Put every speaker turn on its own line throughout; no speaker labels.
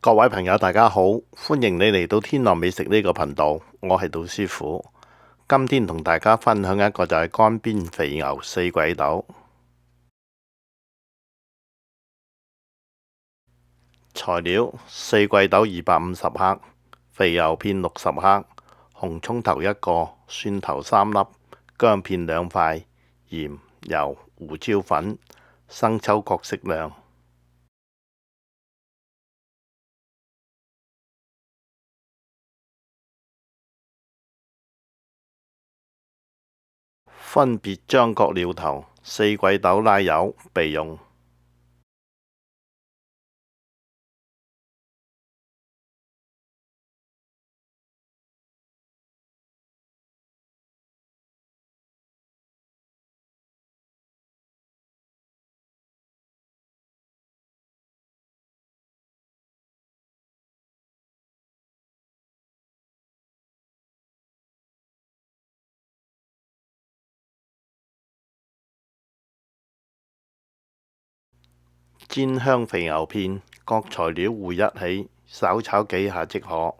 各位朋友，大家好，歡迎你嚟到天南美食呢個頻道，我係杜師傅。今天同大家分享一個就係乾煸肥牛四季豆。材料：四季豆250克，肥牛片60克，紅葱頭1個，蒜頭3粒，薑片2塊，鹽、油、胡椒粉、生抽各適量。分別將各料頭、四季豆拉油備用。煎香肥牛片，各材料燴一起，稍炒幾下即可。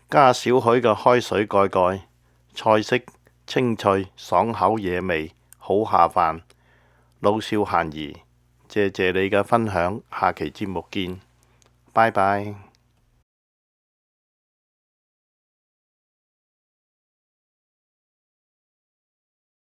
加少許嘅開水蓋蓋，菜色清脆爽口惹味，好下飯。老少咸宜，謝謝你嘅分享，下期節目見，拜拜。